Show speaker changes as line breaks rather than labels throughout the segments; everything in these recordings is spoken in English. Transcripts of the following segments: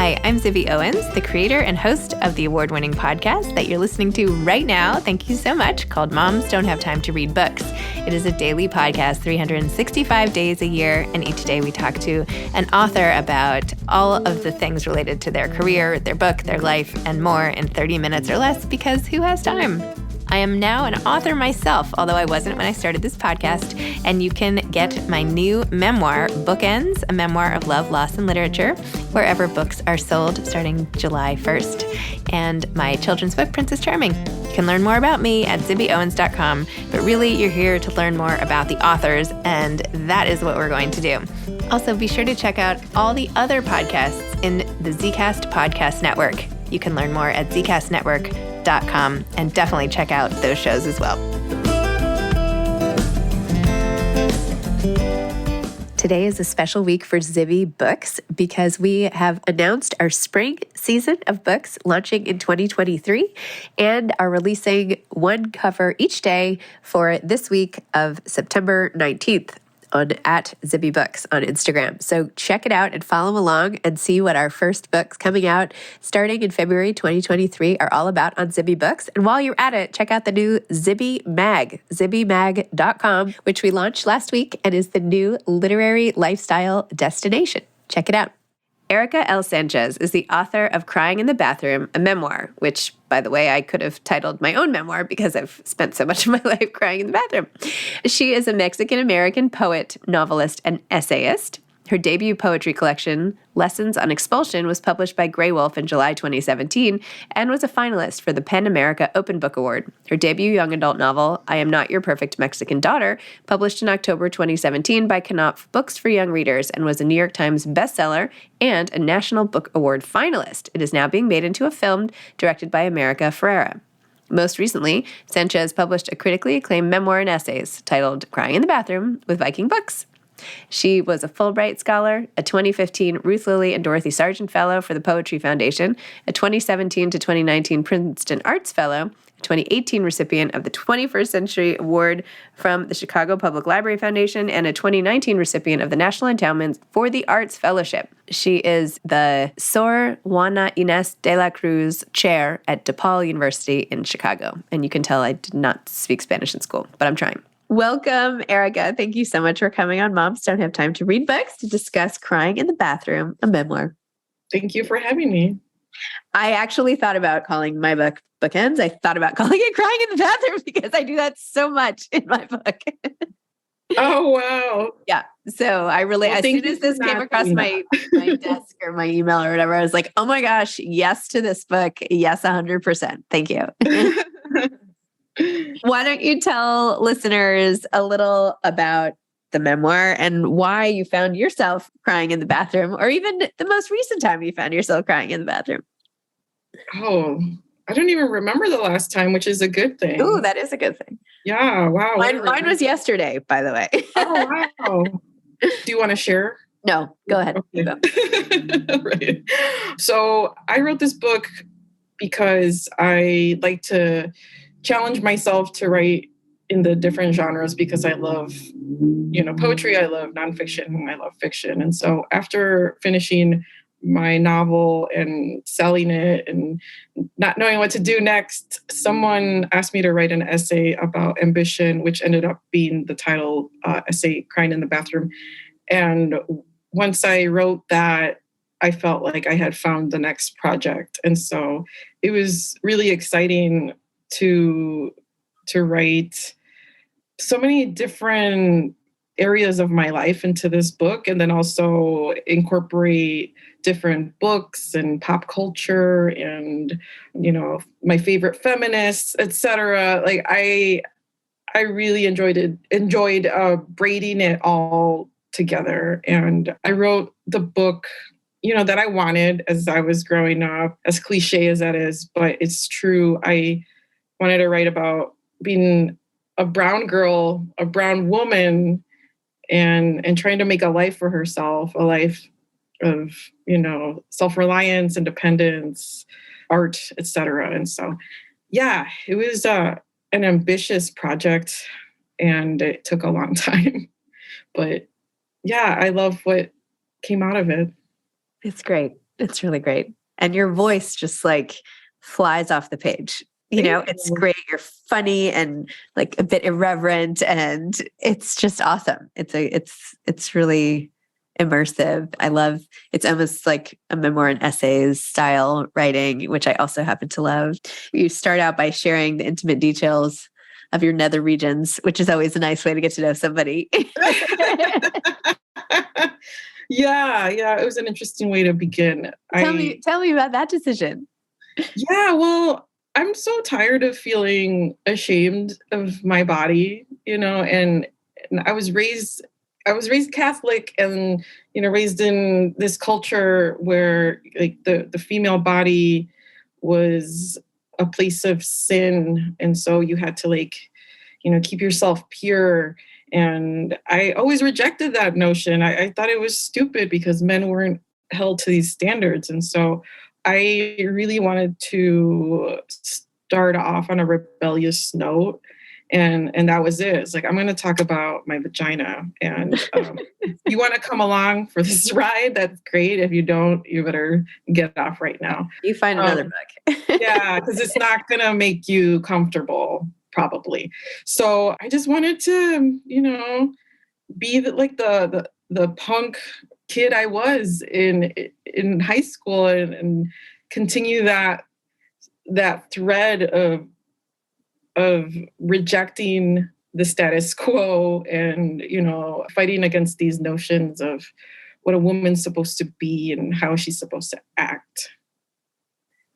Hi, I'm Zibby Owens, the creator and host of the award-winning podcast that you're listening to right now. Thank you so much, called Moms Don't Have Time to Read Books. It is a daily podcast, 365 days a year, and each day we talk to an author about all of the things related to their career, their book, their life, and more in 30 minutes or less, because who has time? I am now an author myself, although I wasn't when I started this podcast, and you can get my new memoir, Bookends, a memoir of love, loss, and literature, wherever books are sold starting July 1st, and my children's book, Princess Charming. You can learn more about me at zibbyowens.com, but really you're here to learn more about the authors, and that is what we're going to do. Also, be sure to check out all the other podcasts in the Zcast Podcast Network. You can learn more at zcastnetwork.com and definitely check out those shows as well. Today is a special week for Zibby Books because we have announced our spring season of books launching in 2023 and are releasing one cover each day for this week of September 19th. At Zibby Books on Instagram. So check it out and follow along and see what our first books coming out starting in February 2023 are all about on Zibby Books. And while you're at it, check out the new Zibby Mag, zibbymag.com, which we launched last week and is the new literary lifestyle destination. Check it out. Erika L. Sánchez is the author of Crying in the Bathroom, a memoir, which, by the way, I could have titled my own memoir because I've spent so much of my life crying in the bathroom. She is a Mexican-American poet, novelist, and essayist. Her debut poetry collection, Lessons on Expulsion, was published by Grey Wolf in July 2017 and was a finalist for the PEN America Open Book Award. Her debut young adult novel, I Am Not Your Perfect Mexican Daughter, published in October 2017 by Knopf Books for Young Readers and was a New York Times bestseller and a National Book Award finalist. It is now being made into a film directed by America Ferrera. Most recently, Sánchez published a critically acclaimed memoir and essays titled Crying in the Bathroom with Viking Books. She was a Fulbright Scholar, a 2015 Ruth Lilly and Dorothy Sargent Fellow for the Poetry Foundation, a 2017 to 2019 Princeton Arts Fellow, a 2018 recipient of the 21st Century Award from the Chicago Public Library Foundation, and a 2019 recipient of the National Endowment for the Arts Fellowship. She is the Sor Juana Inés de la Cruz Chair at DePaul University in Chicago. And you can tell I did not speak Spanish in school, but I'm trying. Welcome, Erika. Thank you so much for coming on Moms Don't Have Time to Read Books to discuss Crying in the Bathroom, a memoir.
Thank you for having me.
I actually thought about calling my book Bookends. I thought about calling it Crying in the Bathroom because I do that so much in my book.
Oh, wow.
Yeah. So I really, as soon as this came across my desk or my email or whatever, I was like, oh my gosh, yes to this book. Yes, 100%. Thank you. Why don't you tell listeners a little about the memoir and why you found yourself crying in the bathroom, or even the most recent time you found yourself crying in the bathroom?
Oh, I don't even remember the last time, which is a good thing.
Ooh, that is a good thing.
Yeah, wow.
Mine was yesterday, by the way.
Oh, wow. Do you want to share?
No, go ahead.
Okay. Right. So I wrote this book because I like to challenge myself to write in the different genres because I love, poetry, I love nonfiction, and I love fiction. And so after finishing my novel and selling it and not knowing what to do next, someone asked me to write an essay about ambition, which ended up being the title essay, Crying in the Bathroom. And once I wrote that, I felt like I had found the next project. And so it was really exciting to write so many different areas of my life into this book, and then also incorporate different books and pop culture and, my favorite feminists, etc. Like I really enjoyed braiding it all together. And I wrote the book that I wanted as I was growing up, as cliche as that is, but it's true. I wanted to write about being a brown girl, a brown woman, and trying to make a life for herself, a life of, self-reliance, independence, art, etc. And so, yeah, it was an ambitious project and it took a long time. But yeah, I love what came out of it.
It's great. It's really great. And your voice just like flies off the page.
Thank
It's
you.
great. You're funny and like a bit irreverent, and it's just awesome. It's really immersive. I love it's almost like a memoir and essays style writing, which I also happen to love. You start out by sharing the intimate details of your nether regions, which is always a nice way to get to know somebody.
Yeah, it was an interesting way to begin.
Tell me about that decision.
Yeah, well, I'm so tired of feeling ashamed of my body, and I was raised Catholic and raised in this culture where like the female body was a place of sin, and so you had to like keep yourself pure. And I always rejected that notion. I thought it was stupid because men weren't held to these standards. And so I really wanted to start off on a rebellious note. And that was it. It's like, I'm going to talk about my vagina. And if you want to come along for this ride, that's great. If you don't, you better get off right now.
You find another book.
Yeah, because it's not going to make you comfortable, probably. So I just wanted to, be the punk kid I was in high school, and continue that thread of rejecting the status quo, and fighting against these notions of what a woman's supposed to be and how she's supposed to act.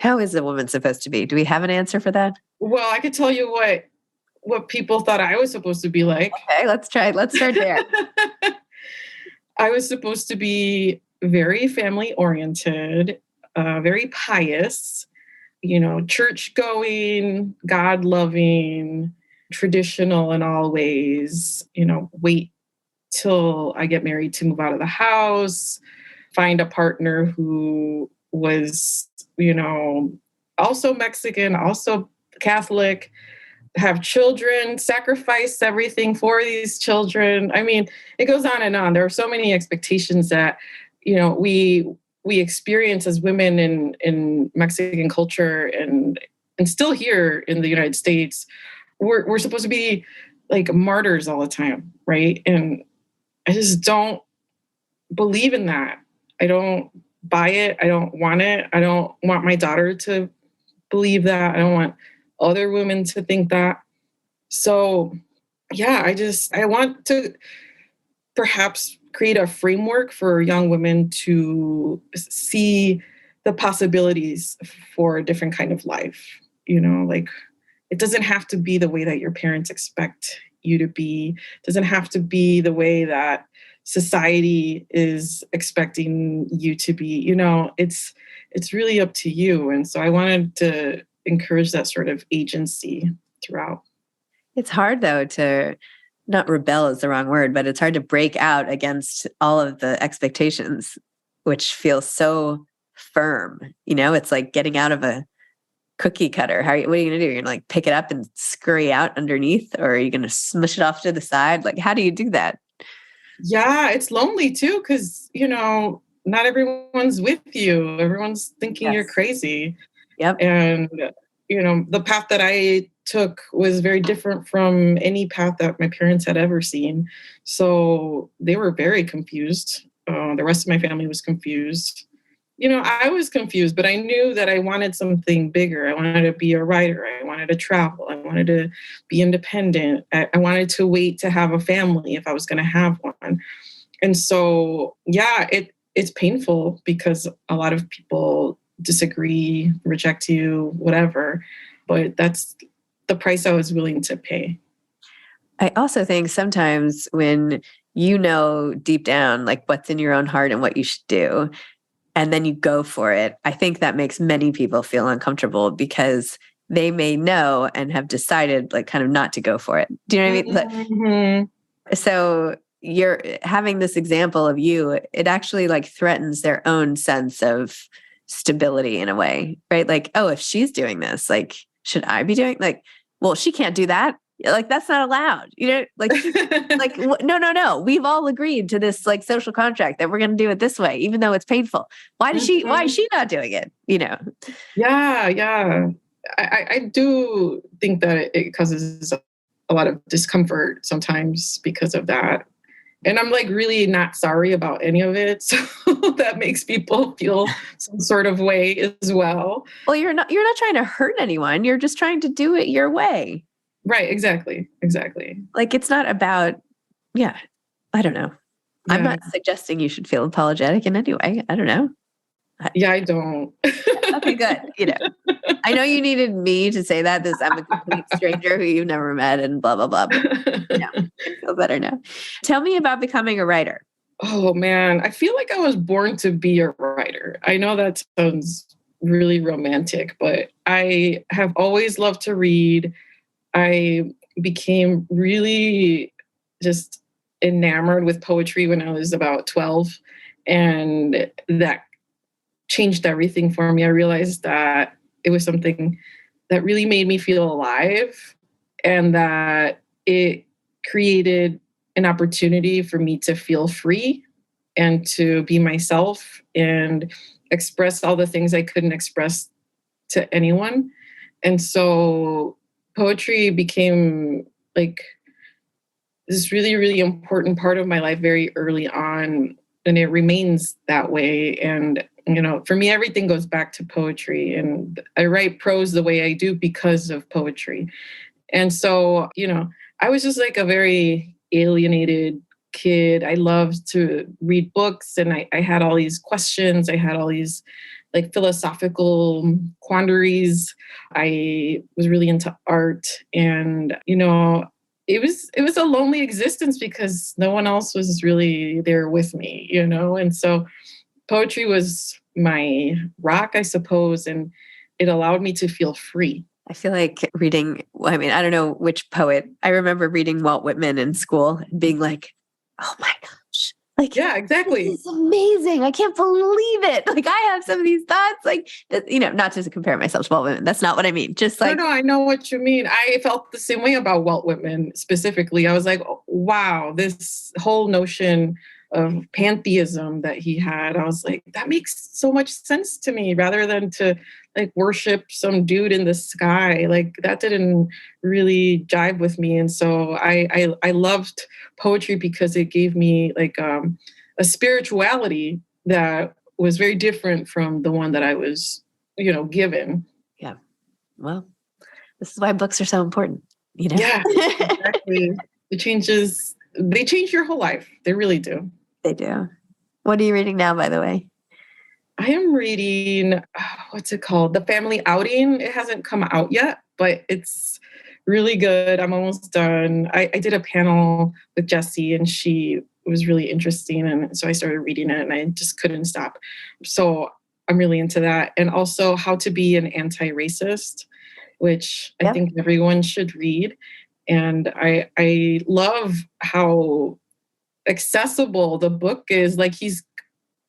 How is a woman supposed to be? Do we have an answer for that?
Well, I could tell you what people thought I was supposed to be like.
Okay, let's try. Let's start there.
I was supposed to be very family oriented, very pious, church going, God loving, traditional in all ways, wait till I get married to move out of the house, find a partner who was, also Mexican, also Catholic, have children, sacrifice everything for these children. I mean, it goes on and on. There are so many expectations that, we experience as women in Mexican culture and still here in the United States. We're supposed to be like martyrs all the time, right? And I just don't believe in that. I don't buy it. I don't want it. I don't want my daughter to believe that. I don't want other women to think that. So, yeah, I want to perhaps create a framework for young women to see the possibilities for a different kind of life. Like it doesn't have to be the way that your parents expect you to be. It doesn't have to be the way that society is expecting you to be. It's really up to you. And so I wanted to encourage that sort of agency throughout.
It's hard though to not rebel is the wrong word, but it's hard to break out against all of the expectations, which feel so firm. It's like getting out of a cookie cutter. What are you going to do? You're going to like pick it up and scurry out underneath, or are you going to smush it off to the side? Like, how do you do that?
Yeah, it's lonely too, because, not everyone's with you. Everyone's thinking you're crazy.
Yep.
And, the path that I took was very different from any path that my parents had ever seen. So they were very confused. The rest of my family was confused. I was confused, but I knew that I wanted something bigger. I wanted to be a writer. I wanted to travel. I wanted to be independent. I wanted to wait to have a family if I was going to have one. And so, yeah, it's painful because a lot of people disagree, reject you, whatever. But that's the price I was willing to pay.
I also think sometimes when deep down, like what's in your own heart and what you should do, and then you go for it, I think that makes many people feel uncomfortable because they may know and have decided like kind of not to go for it. Do you know what I mean?
Mm-hmm.
So you're having this example of you, it actually like threatens their own sense of stability in a way, right? Like, oh, if she's doing this, like, should I be doing well, she can't do that. Like, that's not allowed, like, no. We've all agreed to this like social contract that we're going to do it this way, even though it's painful. Why is she not doing it?
Yeah. Yeah. I do think that it causes a lot of discomfort sometimes because of that. And I'm like really not sorry about any of it. So that makes people feel some sort of way as well.
Well, you're not trying to hurt anyone. You're just trying to do it your way.
Right. Exactly.
Like, it's not about, yeah, I don't know. Yeah. I'm not suggesting you should feel apologetic in any way. I don't know.
Yeah, I don't.
Okay, good. I know you needed me to say that. I'm a complete stranger who you've never met and blah, blah, blah. But, I feel better now. Tell me about becoming a writer.
Oh, man. I feel like I was born to be a writer. I know that sounds really romantic, but I have always loved to read. I became really just enamored with poetry when I was about 12. And that changed everything for me. I realized that it was something that really made me feel alive and that it created an opportunity for me to feel free and to be myself and express all the things I couldn't express to anyone. And so poetry became like this really, really important part of my life very early on. And it remains that way. And for me, everything goes back to poetry. And I write prose the way I do because of poetry. And so, I was just like a very alienated kid. I loved to read books and I had all these questions. I had all these like philosophical quandaries. I was really into art and, it was a lonely existence because no one else was really there with me, and so poetry was my rock, I suppose, and it allowed me to feel free.
I feel like reading, I don't know which poet. I remember reading Walt Whitman in school and being like, oh my gosh. Like,
yeah, exactly.
This is amazing. I can't believe it. Like, I have some of these thoughts, like, not to compare myself to Walt Whitman. That's not what I mean. Just like,
no, I know what you mean. I felt the same way about Walt Whitman specifically. I was like, oh, wow, this whole notion of pantheism that he had. I was like, that makes so much sense to me rather than to like worship some dude in the sky. Like that didn't really jive with me. And so I loved poetry because it gave me like a spirituality that was very different from the one that I was, given.
Yeah. Well, this is why books are so important,
Yeah, exactly. They change your whole life. They really do.
They do. What are you reading now, by the way?
I am reading, what's it called? The Family Outing. It hasn't come out yet, but it's really good. I'm almost done. I did a panel with Jessie and she was really interesting. And so I started reading it and I just couldn't stop. So I'm really into that. And also How to Be an Anti-Racist, which I think everyone should read. And I love how accessible the book is. Like he's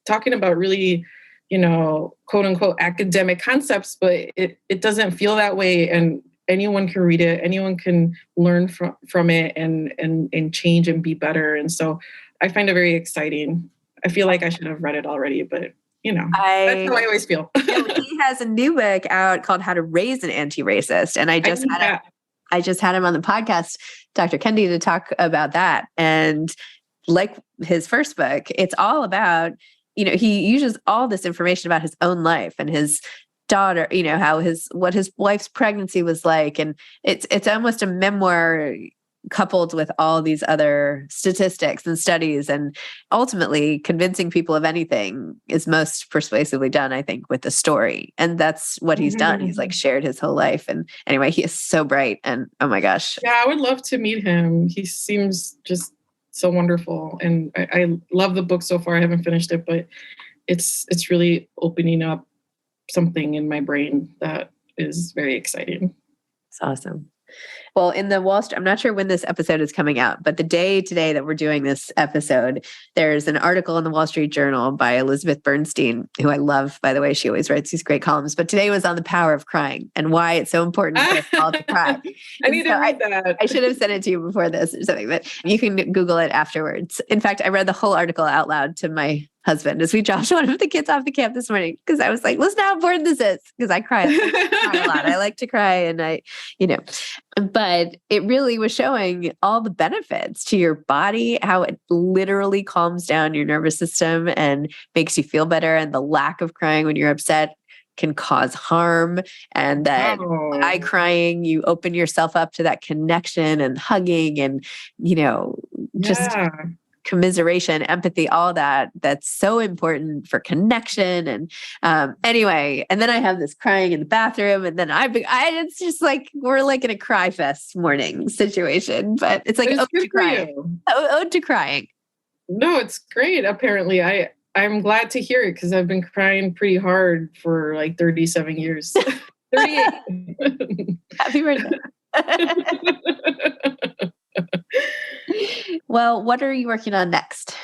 talking about really, quote unquote academic concepts, but it doesn't feel that way. And anyone can read it. Anyone can learn from it and change and be better. And so I find it very exciting. I feel like I should have read it already, but that's how I always feel.
He has a new book out called How to Raise an Anti-Racist. And I just had him on the podcast, Dr. Kendi, to talk about that. And like his first book, it's all about, he uses all this information about his own life and his daughter, how what his wife's pregnancy was like. And it's almost a memoir coupled with all these other statistics and studies, and ultimately convincing people of anything is most persuasively done, I think, with the story. And that's what he's done. He's like shared his whole life. And anyway, he is so bright. And oh my gosh.
Yeah, I would love to meet him. He seems just so wonderful. And I love the book so far. I haven't finished it, but it's really opening up something in my brain that is very exciting.
It's awesome. Well, in the Wall Street, I'm not sure when this episode is coming out, but the day today that we're doing this episode, there's an article in the Wall Street Journal by Elizabeth Bernstein, who I love, by the way. She always writes these great columns, but today was on the power of crying and why it's so important for us all to cry.
I need to read that.
I should have sent it to you before this or something, but you can Google it afterwards. In fact, I read the whole article out loud to my husband as we dropped one of the kids off the camp this morning, because I was like, listen how important this is, because I cry a lot. I like to cry, and but it really was showing all the benefits to your body, how it literally calms down your nervous system and makes you feel better. And the lack of crying when you're upset can cause harm. And that by crying, you open yourself up to that connection and hugging and, just commiseration, empathy, all that's so important for connection. And anyway, and then I have this crying in the bathroom, and then it's just like, we're like in a cry fest morning situation, but it's like ode to crying. Ode to crying.
No, it's great. Apparently I'm glad to hear it, because I've been crying pretty hard for like 37 years. 38.
Happy birthday. Well, what are you working on next?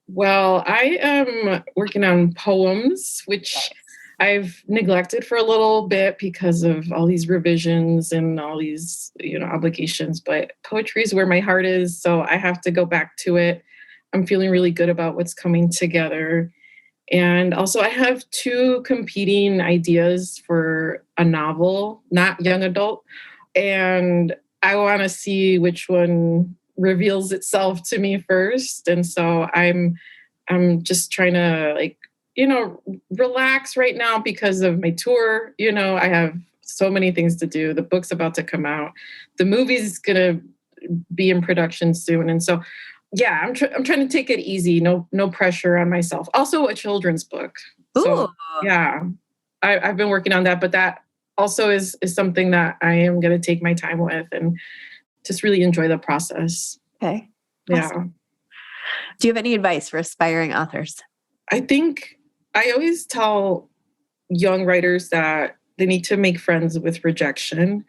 Well, I am working on poems, which I've neglected for a little bit because of all these revisions and all these, obligations. But poetry is where my heart is, so I have to go back to it. I'm feeling really good about what's coming together. And also, I have 2 competing ideas for a novel, not young adult. And I want to see which one reveals itself to me first. And so I'm just trying to relax right now because of my tour. I have so many things to do. The book's about to come out. The movie's going to be in production soon. And so, yeah, I'm trying to take it easy. No pressure on myself. Also a children's book.
Ooh.
So, yeah, I've been working on that, but that also is something that I am going to take my time with and just really enjoy the process.
Okay.
Yeah.
Awesome. Do you have any advice for aspiring authors?
I think I always tell young writers that they need to make friends with rejection,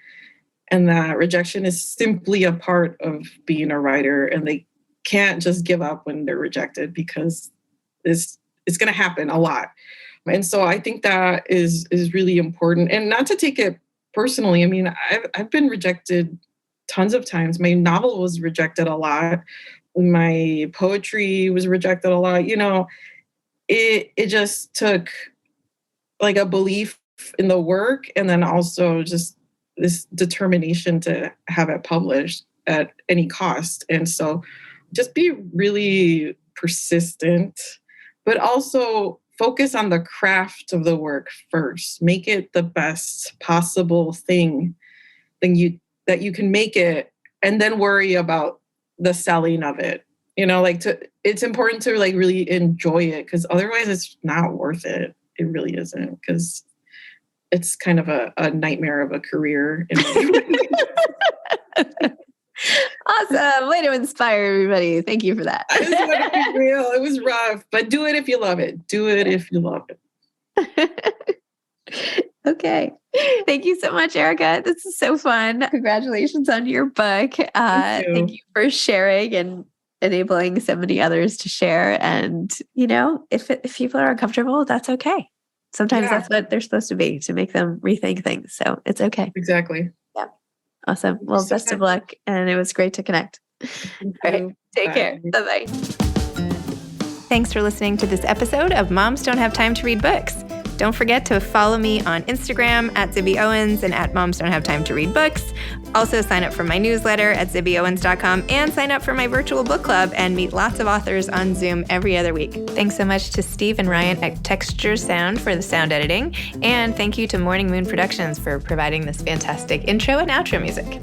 and that rejection is simply a part of being a writer, and they can't just give up when they're rejected, because it's going to happen a lot. And so I think that is really important, and not to take it personally. I mean, I've been rejected tons of times. My novel was rejected a lot. My poetry was rejected a lot. It just took like a belief in the work, and then also just this determination to have it published at any cost. And so just be really persistent, but also focus on the craft of the work first. Make it the best possible thing that you can make it, and then worry about the selling of it. It's important to really enjoy it, because otherwise it's not worth it. It really isn't, because it's kind of a nightmare of a career.
Awesome. Way to inspire everybody. Thank you for that.
I just want to be real. It was rough, but do it if you love it. Do it if you love it.
Okay. Thank you so much, Erika. This is so fun. Congratulations on your book. Thank you for sharing and enabling so many others to share. And, if people are uncomfortable, that's okay. Sometimes that's what they're supposed to be, to make them rethink things. So it's okay.
Exactly.
Yeah. Awesome. Well, best of luck. And it was great to connect. All right. Take care. Bye-bye.
Thanks for listening to this episode of Moms Don't Have Time to Read Books. Don't forget to follow me on Instagram at Zibby Owens and at Moms Don't Have Time to Read Books. Also sign up for my newsletter at zibbyowens.com and sign up for my virtual book club and meet lots of authors on Zoom every other week. Thanks so much to Steve and Ryan at Texture Sound for the sound editing. And thank you to Morning Moon Productions for providing this fantastic intro and outro music.